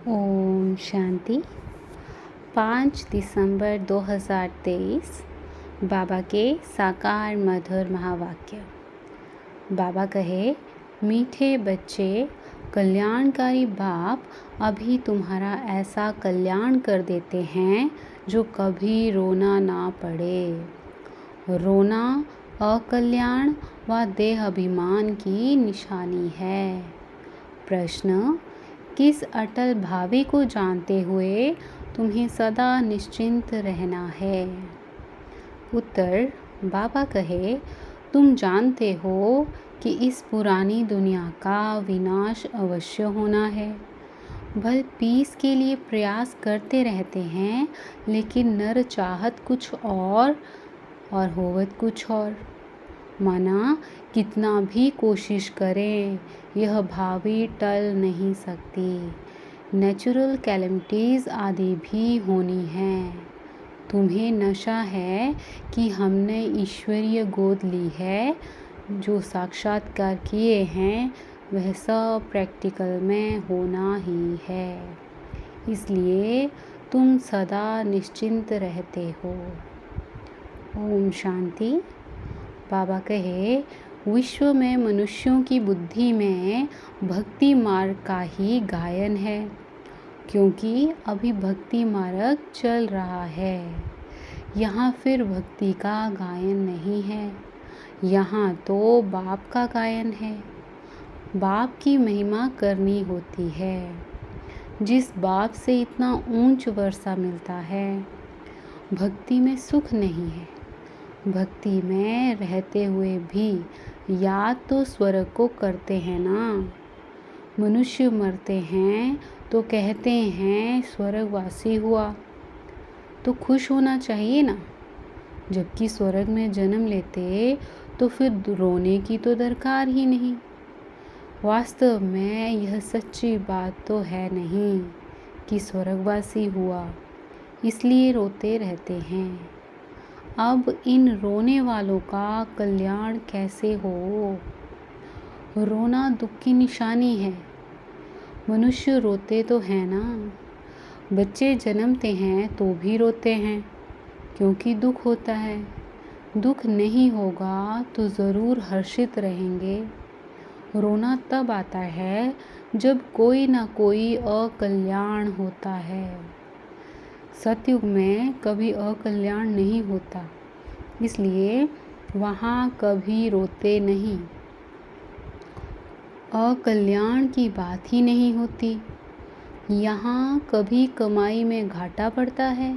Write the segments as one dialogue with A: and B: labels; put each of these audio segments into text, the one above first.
A: ओम शांति। 5 दिसंबर 2023 बाबा के साकार मधुर महावाक्य। बाबा कहे, मीठे बच्चे, कल्याणकारी बाप अभी तुम्हारा ऐसा कल्याण कर देते हैं जो कभी रोना ना पड़े। रोना अकल्याण व देह अभिमान की निशानी है। प्रश्न, किस अटल भावी को जानते हुए तुम्हें सदा निश्चिंत रहना है? उत्तर, बाबा कहे, तुम जानते हो कि इस पुरानी दुनिया का विनाश अवश्य होना है। भल पीस के लिए प्रयास करते रहते हैं, लेकिन नर चाहत कुछ और होवत कुछ और। माना कितना भी कोशिश करें, यह भावी टल नहीं सकती। नेचुरल कैलेमिटीज़ आदि भी होनी हैं। तुम्हें नशा है कि हमने ईश्वरीय गोद ली है। जो साक्षात्कार किए हैं वह सब प्रैक्टिकल में होना ही है, इसलिए तुम सदा निश्चिंत रहते हो। ओम शांति। बाबा कहे, विश्व में मनुष्यों की बुद्धि में भक्ति मार्ग का ही गायन है, क्योंकि अभी भक्ति मार्ग चल रहा है। यहाँ फिर भक्ति का गायन नहीं है, यहाँ तो बाप का गायन है। बाप की महिमा करनी होती है। जिस बाप से इतना ऊंच वर्षा मिलता है, भक्ति में सुख नहीं है। भक्ति में रहते हुए भी याद तो स्वर्ग को करते हैं ना। मनुष्य मरते हैं तो कहते हैं स्वर्गवासी हुआ, तो खुश होना चाहिए ना। जबकि स्वर्ग में जन्म लेते तो फिर रोने की तो दरकार ही नहीं। वास्तव में यह सच्ची बात तो है नहीं कि स्वर्गवासी हुआ, इसलिए रोते रहते हैं। अब इन रोने वालों का कल्याण कैसे हो? रोना दुख की निशानी है। मनुष्य रोते तो हैं ना। बच्चे जन्मते हैं तो भी रोते हैं, क्योंकि दुख होता है। दुख नहीं होगा तो ज़रूर हर्षित रहेंगे। रोना तब आता है जब कोई ना कोई अकल्याण होता है। सतयुग में कभी अकल्याण नहीं होता, इसलिए वहाँ कभी रोते नहीं। अकल्याण की बात ही नहीं होती। यहाँ कभी कमाई में घाटा पड़ता है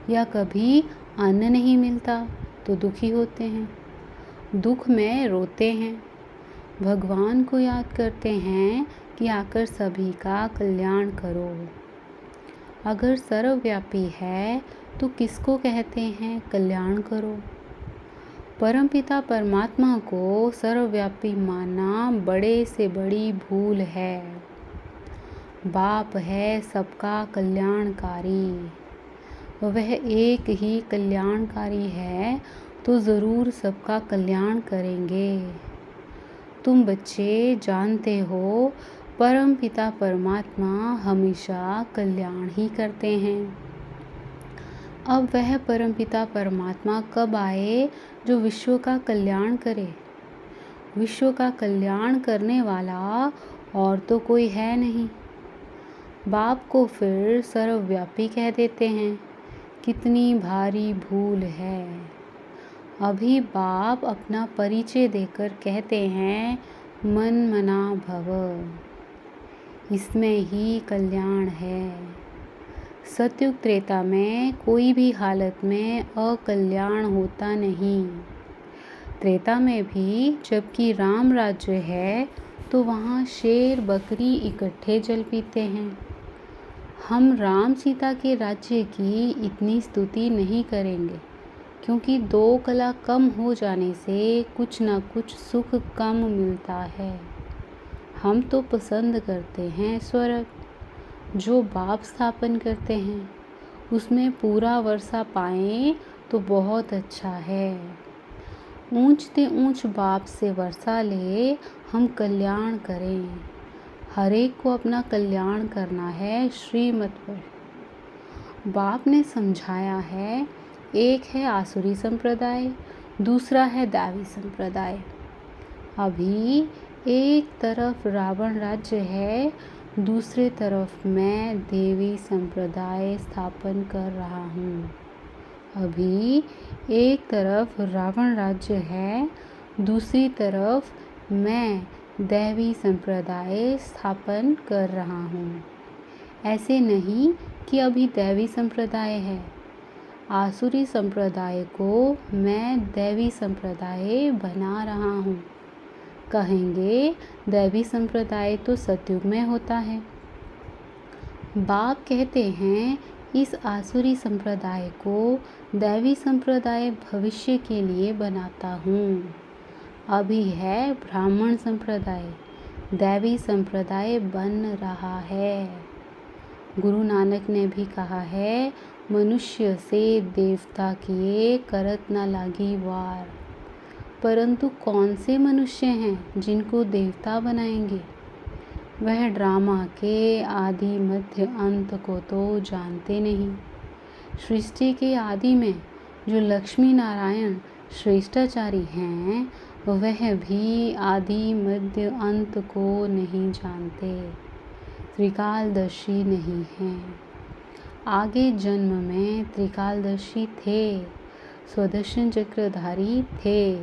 A: या कभी अन्न नहीं मिलता तो दुखी होते हैं। दुख में रोते हैं, भगवान को याद करते हैं कि आकर सभी का कल्याण करो। अगर सर्वव्यापी है तो किसको कहते हैं कल्याण करो? परमपिता परमात्मा को सर्वव्यापी मानना बड़े से बड़ी भूल है। बाप है सबका कल्याणकारी। वह एक ही कल्याणकारी है तो ज़रूर सबका कल्याण करेंगे। तुम बच्चे जानते हो, परमपिता परमात्मा हमेशा कल्याण ही करते हैं। अब वह परमपिता परमात्मा कब आए जो विश्व का कल्याण करे? विश्व का कल्याण करने वाला और तो कोई है नहीं। बाप को फिर सर्वव्यापी कह देते हैं। कितनी भारी भूल है। अभी बाप अपना परिचय देकर कहते हैं मन मना भव। इसमें ही कल्याण है। सतयुग त्रेता में कोई भी हालत में अकल्याण होता नहीं। त्रेता में भी जबकि राम राज्य है तो वहाँ शेर बकरी इकट्ठे जल पीते हैं। हम राम सीता के राज्य की इतनी स्तुति नहीं करेंगे, क्योंकि 2 कला कम हो जाने से कुछ न कुछ सुख कम मिलता है। हम तो पसंद करते हैं स्वर्ग, जो बाप स्थापन करते हैं। उसमें पूरा वर्षा पाएं तो बहुत अच्छा है। ऊंच ते ऊंच बाप से वर्षा ले हम कल्याण करें। हर एक को अपना कल्याण करना है श्रीमत पर। बाप ने समझाया है, एक है आसुरी संप्रदाय, दूसरा है दैवी संप्रदाय। अभी एक तरफ रावण राज्य है, दूसरे तरफ मैं देवी संप्रदाय स्थापन कर रहा हूँ। अभी एक तरफ रावण राज्य है, दूसरी तरफ मैं दैवी संप्रदाय स्थापन कर रहा हूँ। ऐसे नहीं कि अभी दैवी संप्रदाय है, आसुरी संप्रदाय को मैं दैवी संप्रदाय बना रहा हूँ। कहेंगे दैवी संप्रदाय तो सतयुग में होता है। बाप कहते हैं इस आसुरी संप्रदाय को दैवी संप्रदाय भविष्य के लिए बनाता हूँ। अभी है ब्राह्मण संप्रदाय, दैवी संप्रदाय बन रहा है। गुरु नानक ने भी कहा है, मनुष्य से देवता किए करत न लागी वार। परंतु कौन से मनुष्य हैं जिनको देवता बनाएंगे? वह ड्रामा के आदि मध्य अंत को तो जानते नहीं। सृष्टि के आदि में जो लक्ष्मी नारायण श्रेष्ठाचारी हैं, वह भी आदि मध्य अंत को नहीं जानते, त्रिकालदर्शी नहीं हैं। आगे जन्म में त्रिकालदर्शी थे, स्वदर्शन चक्रधारी थे,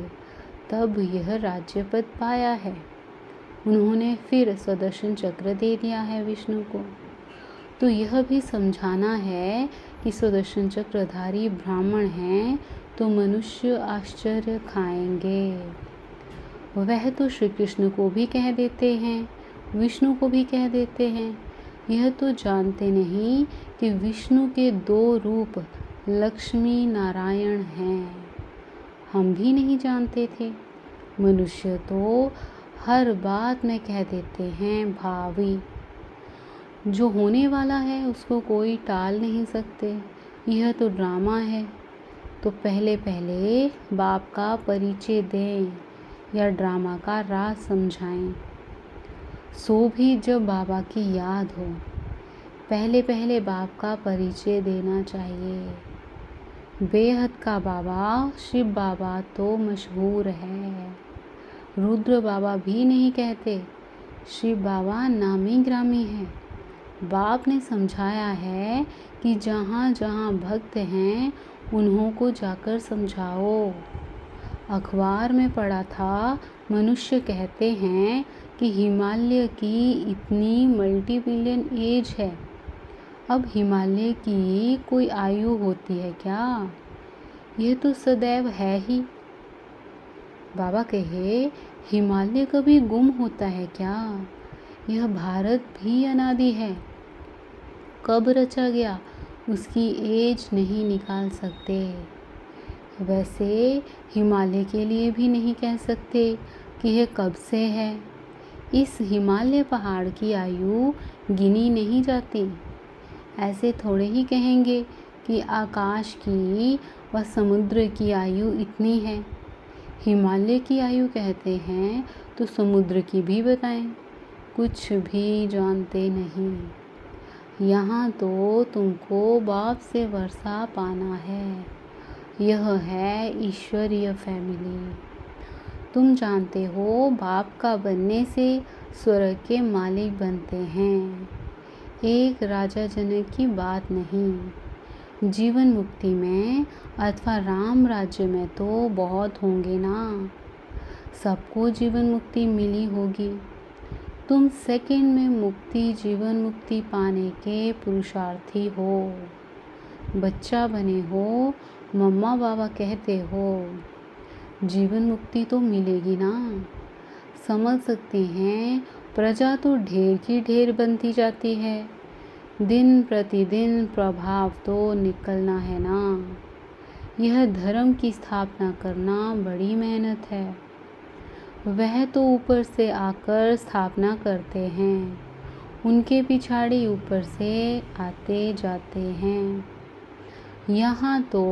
A: तब यह राज्य पद पाया है। उन्होंने फिर स्वदर्शन चक्र दे दिया है विष्णु को। तो यह भी समझाना है कि स्वदर्शन चक्रधारी ब्राह्मण हैं तो मनुष्य आश्चर्य खाएंगे। वह तो श्री कृष्ण को भी कह देते हैं, विष्णु को भी कह देते हैं। यह तो जानते नहीं कि विष्णु के 2 रूप लक्ष्मी नारायण हैं। हम भी नहीं जानते थे। मनुष्य तो हर बात में कह देते हैं भावी। जो होने वाला है उसको कोई टाल नहीं सकते। यह तो ड्रामा है। तो पहले पहले बाप का परिचय दें या ड्रामा का राज समझाएं। सो भी जब बाबा की याद हो, पहले पहले बाप का परिचय देना चाहिए। बेहद का बाबा शिव बाबा तो मशहूर है। रुद्र बाबा भी नहीं कहते, शिव बाबा नामी ग्रामी है। बाप ने समझाया है कि जहाँ जहाँ भक्त हैं उन्हों को जाकर समझाओ। अखबार में पढ़ा था, मनुष्य कहते हैं कि हिमालय की इतनी मल्टी बिलियन एज है। अब हिमालय की कोई आयु होती है क्या? यह तो सदैव है ही। बाबा कहे, हिमालय कभी गुम होता है क्या? यह भारत भी अनादि है। कब रचा गया उसकी एज नहीं निकाल सकते। वैसे हिमालय के लिए भी नहीं कह सकते कि यह कब से है। इस हिमालय पहाड़ की आयु गिनी नहीं जाती। ऐसे थोड़े ही कहेंगे कि आकाश की व समुद्र की आयु इतनी है। हिमालय की आयु कहते हैं तो समुद्र की भी बताएं। कुछ भी जानते नहीं। यहाँ तो तुमको बाप से वर्षा पाना है। यह है ईश्वरीय फैमिली। तुम जानते हो बाप का बनने से स्वर्ग के मालिक बनते हैं। एक राजा जनक की बात नहीं। जीवन मुक्ति में अथवा राम राज्य में तो बहुत होंगे ना। सबको जीवन मुक्ति मिली होगी। तुम सेकंड में मुक्ति, जीवन मुक्ति पाने के पुरुषार्थी हो। बच्चा बने हो, मम्मा बाबा कहते हो, जीवन मुक्ति तो मिलेगी ना। समझ सकते हैं, प्रजा तो ढेर की ढेर बनती जाती है। दिन प्रतिदिन प्रभाव तो निकलना है ना। यह धर्म की स्थापना करना बड़ी मेहनत है। वह तो ऊपर से आकर स्थापना करते हैं, उनके पिछाड़ी ऊपर से आते जाते हैं। यहाँ तो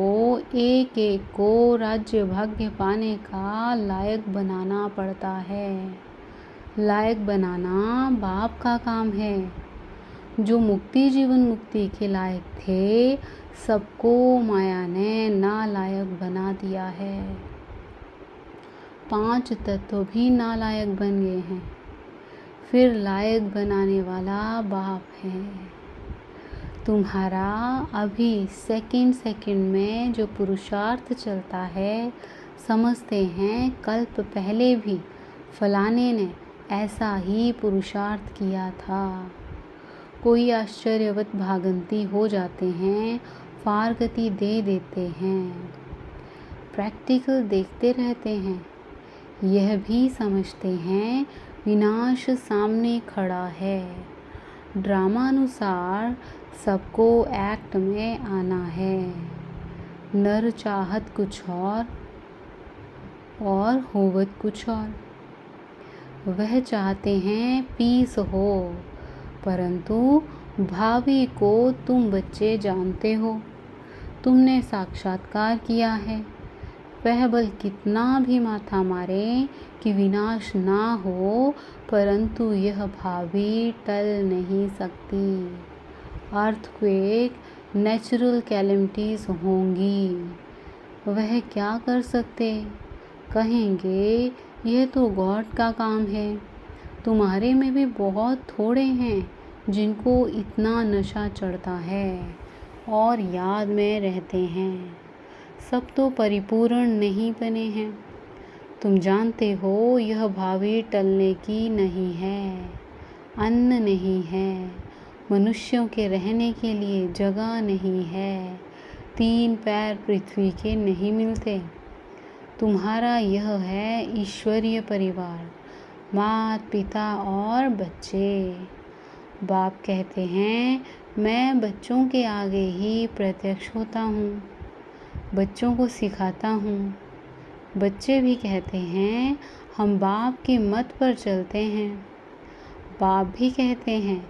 A: एक एक को राज्य भाग्य पाने का लायक बनाना पड़ता है। लायक बनाना बाप का काम है। जो मुक्ति जीवन मुक्ति के लायक थे, सबको माया ने नालायक बना दिया है। 5 तत्व भी नालायक बन गए हैं, फिर लायक बनाने वाला बाप है। तुम्हारा अभी सेकंड सेकंड में जो पुरुषार्थ चलता है, समझते हैं कल्प पहले भी फलाने ने ऐसा ही पुरुषार्थ किया था। कोई आश्चर्यवत भागंती हो जाते हैं, फारगति दे देते हैं। प्रैक्टिकल देखते रहते हैं, यह भी समझते हैं विनाश सामने खड़ा है। ड्रामानुसार सबको एक्ट में आना है। नर चाहत कुछ और होवत कुछ और। वह चाहते हैं पीस हो, परंतु भावी को तुम बच्चे जानते हो। तुमने साक्षात्कार किया है। वह बल कितना भी माथा मारे कि विनाश ना हो, परंतु यह भावी टल नहीं सकती। अर्थक्वेक, नेचुरल कैलेमिटीज होंगी। वह क्या कर सकते? कहेंगे यह तो गॉड का काम है। तुम्हारे में भी बहुत थोड़े हैं जिनको इतना नशा चढ़ता है और याद में रहते हैं। सब तो परिपूर्ण नहीं बने हैं। तुम जानते हो यह भावी टलने की नहीं है। अन्न नहीं है, मनुष्यों के रहने के लिए जगह नहीं है, 3 पैर पृथ्वी के नहीं मिलते। तुम्हारा यह है ईश्वरीय परिवार, माता पिता और बच्चे। बाप कहते हैं मैं बच्चों के आगे ही प्रत्यक्ष होता हूँ, बच्चों को सिखाता हूँ। बच्चे भी कहते हैं हम बाप के मत पर चलते हैं। बाप भी कहते हैं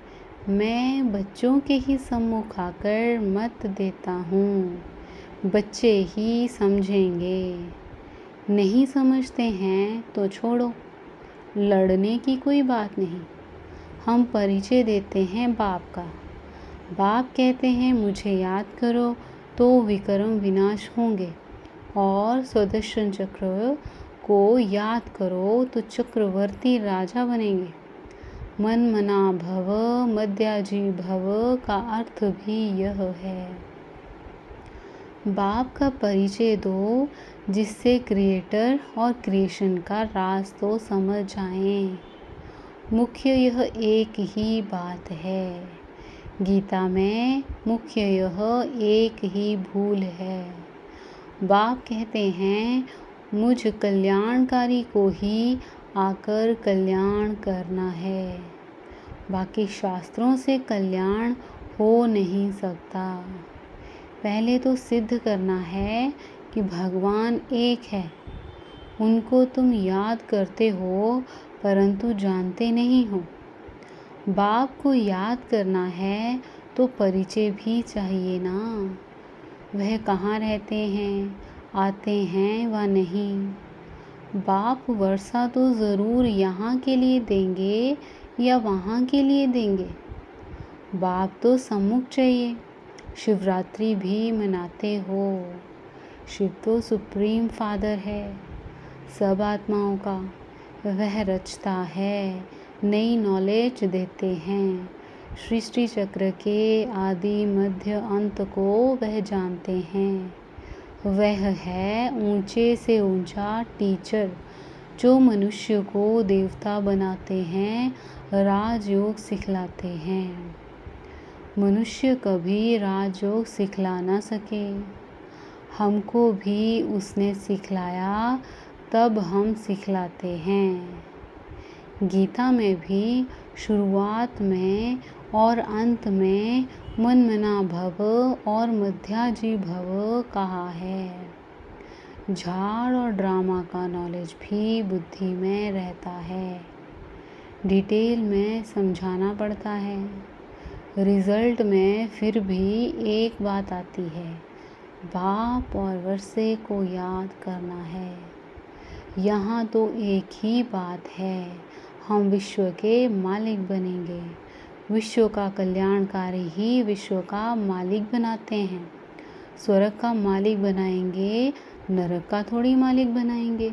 A: मैं बच्चों के ही सम्मुख आकर मत देता हूँ, बच्चे ही समझेंगे। नहीं समझते हैं तो छोड़ो, लड़ने की कोई बात नहीं। हम परिचय देते हैं बाप का। बाप कहते हैं मुझे याद करो तो विक्रम विनाश होंगे, और सुदर्शन चक्र को याद करो तो चक्रवर्ती राजा बनेंगे। मन मना भव मध्याजी भव का अर्थ भी यह है। बाप का परिचय दो जिससे क्रिएटर और क्रिएशन का राज तो समझ जाएं। मुख्य यह एक ही बात है। गीता में मुख्य यह एक ही भूल है। बाप कहते हैं मुझ कल्याणकारी को ही आकर कल्याण करना है। बाकी शास्त्रों से कल्याण हो नहीं सकता। पहले तो सिद्ध करना है कि भगवान एक है। उनको तुम याद करते हो परंतु जानते नहीं हो। बाप को याद करना है तो परिचय भी चाहिए ना। वह कहाँ रहते हैं, आते हैं व नहीं। बाप वर्षा तो ज़रूर यहाँ के लिए देंगे या वहाँ के लिए देंगे। बाप तो सम्मुख चाहिए। शिवरात्रि भी मनाते हो। शिव तो सुप्रीम फादर है सब आत्माओं का। वह रचता है, नई नॉलेज देते हैं। सृष्टि चक्र के आदि मध्य अंत को वह जानते हैं। वह है ऊंचे से ऊंचा टीचर जो मनुष्य को देवता बनाते हैं, राजयोग सिखलाते हैं। मनुष्य कभी राजयोग सिखला ना सके। हमको भी उसने सिखलाया, तब हम सिखलाते हैं। गीता में भी शुरुआत में और अंत में मन मना भव और मध्याजी भव कहा है। झाड़ और ड्रामा का नॉलेज भी बुद्धि में रहता है। डिटेल में समझाना पड़ता है। रिजल्ट में फिर भी एक बात आती है, बाप और वर्षे को याद करना है। यहाँ तो एक ही बात है, हम विश्व के मालिक बनेंगे। विश्व का कल्याणकारी ही विश्व का मालिक बनाते हैं। स्वर्ग का मालिक बनाएंगे, नरक का थोड़ी मालिक बनाएंगे।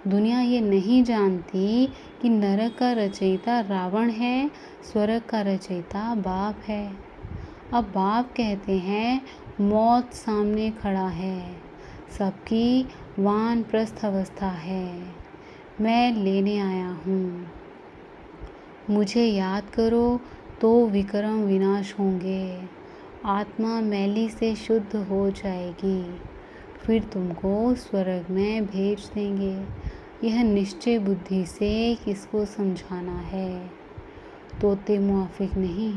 A: दुनिया ये नहीं जानती कि नरक का रचयिता रावण है, स्वर्ग का रचयिता बाप है। अब बाप कहते हैं मौत सामने खड़ा है, सबकी वानप्रस्थ अवस्था है, मैं लेने आया हूँ। मुझे याद करो तो विक्रम विनाश होंगे, आत्मा मैली से शुद्ध हो जाएगी, फिर तुमको स्वर्ग में भेज देंगे। यह निश्चय बुद्धि से किसको समझाना है? तोते मुआफिक नहीं।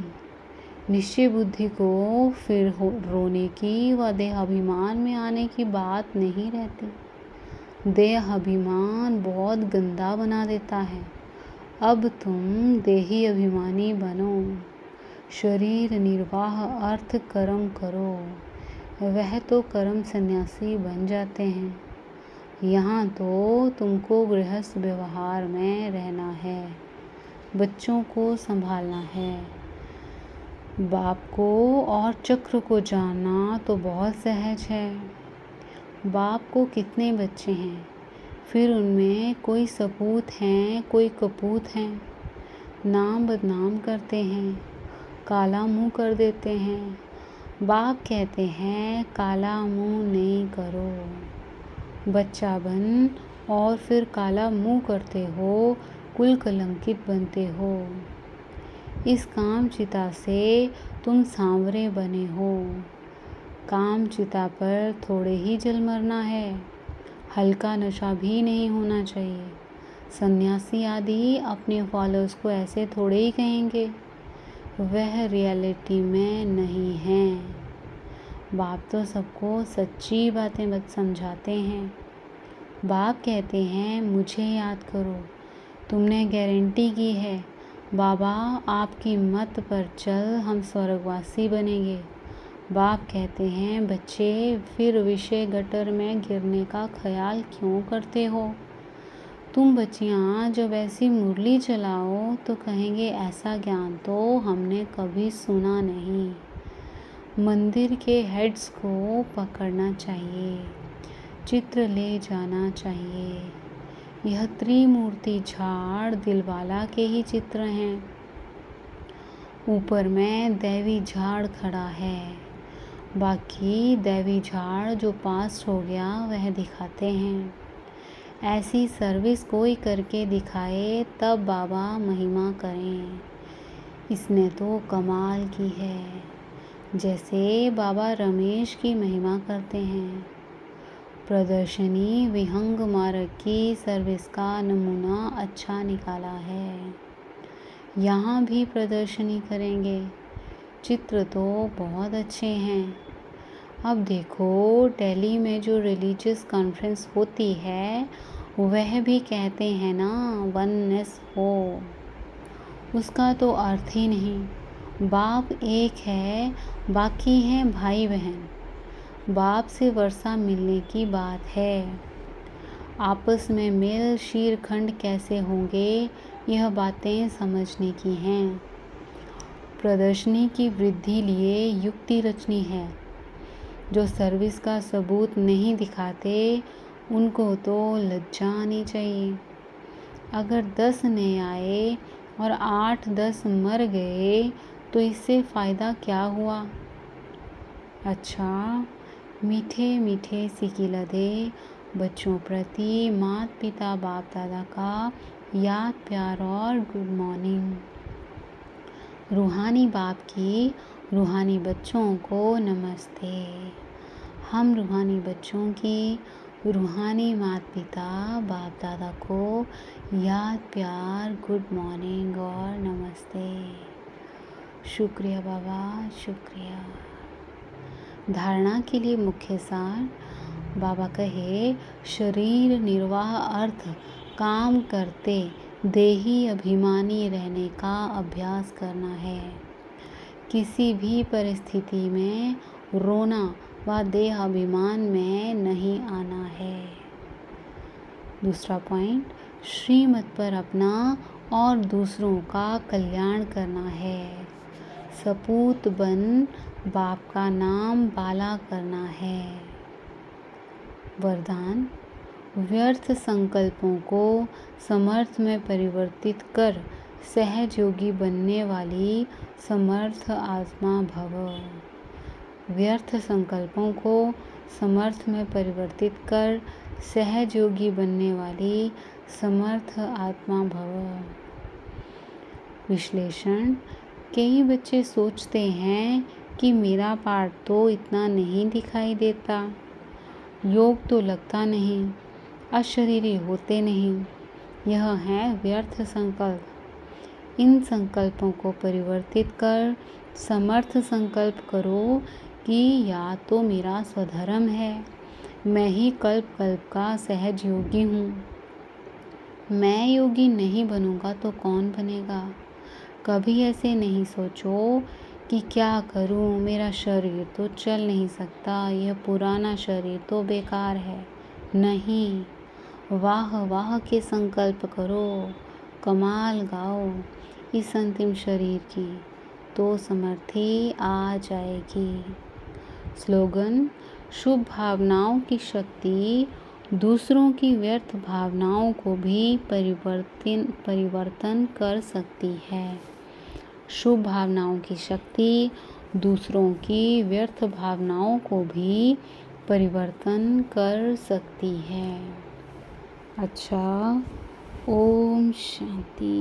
A: निश्चय बुद्धि को फिर रोने की व देहाभिमान में आने की बात नहीं रहती। देहाभिमान बहुत गंदा बना देता है। अब तुम देही अभिमानी बनो। शरीर निर्वाह अर्थ कर्म करो, वह तो कर्म सन्यासी बन जाते हैं। यहाँ तो तुमको गृहस्थ व्यवहार में रहना है, बच्चों को संभालना है। बाप को और चक्र को जानना तो बहुत सहज है। बाप को कितने बच्चे हैं, फिर उनमें कोई सपूत हैं, कोई कपूत हैं। नाम बदनाम करते हैं, काला मुंह कर देते हैं। बाप कहते हैं काला मुंह नहीं करो। बच्चा बन और फिर काला मुंह करते हो, कुल कलंकित बनते हो। इस काम चिता से तुम सांवरे बने हो। काम चिता पर थोड़े ही जल मरना है, हल्का नशा भी नहीं होना चाहिए। सन्यासी आदि अपने फॉलोअर्स को ऐसे थोड़े ही कहेंगे, वह रियलिटी में नहीं हैं। बाप तो सबको सच्ची बातें समझाते हैं। बाप कहते हैं मुझे याद करो, तुमने गारंटी की है बाबा आपकी मत पर चल हम स्वर्गवासी बनेंगे। बाप कहते हैं बच्चे फिर विषय गटर में गिरने का ख्याल क्यों करते हो? तुम बच्चियाँ जब ऐसी मुरली चलाओ तो कहेंगे ऐसा ज्ञान तो हमने कभी सुना नहीं। मंदिर के हेड्स को पकड़ना चाहिए, चित्र ले जाना चाहिए। यह त्रिमूर्ति झाड़ दिलवाला के ही चित्र हैं। ऊपर में दैवी झाड़ खड़ा है, बाकी दैवी झाड़ जो पास हो गया वह दिखाते हैं। ऐसी सर्विस कोई करके दिखाए तब बाबा महिमा करें। इसने तो कमाल की है, जैसे बाबा रमेश की महिमा करते हैं। प्रदर्शनी विहंग मार्ग की सर्विस का नमूना अच्छा निकाला है। यहाँ भी प्रदर्शनी करेंगे। चित्र तो बहुत अच्छे हैं। अब देखो दिल्ली में जो रिलीजियस कॉन्फ्रेंस होती है वह भी कहते हैं ना वननेस हो। उसका तो अर्थ ही नहीं। बाप एक है, बाकी हैं भाई बहन। बाप से वर्षा मिलने की बात है। आपस में मेल शीरखंड कैसे होंगे, यह बातें समझने की हैं। प्रदर्शनी की वृद्धि लिए युक्ति रचनी है। जो सर्विस का सबूत नहीं दिखाते उनको तो लज्जा आनी चाहिए। अगर 10 ने आए और 8-10 मर गए तो इससे फ़ायदा क्या हुआ? अच्छा, मीठे मीठे सिकिला दे बच्चों प्रति माता पिता बाप दादा का याद प्यार और गुड मॉर्निंग। रूहानी बाप की रूहानी बच्चों को नमस्ते। हम रूहानी बच्चों की रूहानी माता पिता बाप दादा को याद प्यार गुड मॉर्निंग और नमस्ते। शुक्रिया बाबा, शुक्रिया। धारणा के लिए मुख्य सार बाबा कहे शरीर निर्वाह अर्थ काम करते देही अभिमानी रहने का अभ्यास करना है। किसी भी परिस्थिति में रोना व देह अभिमान में नहीं आना है। दूसरा पॉइंट, श्रीमत पर अपना और दूसरों का कल्याण करना है। सपूत बन बाप का नाम बाला करना है। वरदान: व्यर्थ संकल्पों को समर्थ में परिवर्तित कर सहज योगी बनने वाली समर्थ आत्मा भव। व्यर्थ संकल्पों को समर्थ में परिवर्तित कर सहज योगी बनने वाली समर्थ आत्मा भव। विश्लेषण: कई बच्चे सोचते हैं कि मेरा पाठ तो इतना नहीं दिखाई देता, योग तो लगता नहीं, अशरीरी होते नहीं। यह है व्यर्थ संकल्प। इन संकल्पों को परिवर्तित कर समर्थ संकल्प करो कि या तो मेरा स्वधर्म है, मैं ही कल्प कल्प का सहज योगी हूँ। मैं योगी नहीं बनूँगा तो कौन बनेगा। कभी ऐसे नहीं सोचो कि क्या करूँ, मेरा शरीर तो चल नहीं सकता, यह पुराना शरीर तो बेकार है। नहीं, वाह वाह के संकल्प करो, कमाल गाओ इस अंतिम शरीर की, तो समर्थी आ जाएगी। स्लोगन: शुभ भावनाओं की शक्ति दूसरों की व्यर्थ भावनाओं को भी परिवर्तन कर सकती है। शुभ भावनाओं की शक्ति दूसरों की व्यर्थ भावनाओं को भी परिवर्तन कर सकती है। अच्छा, ओम शांति।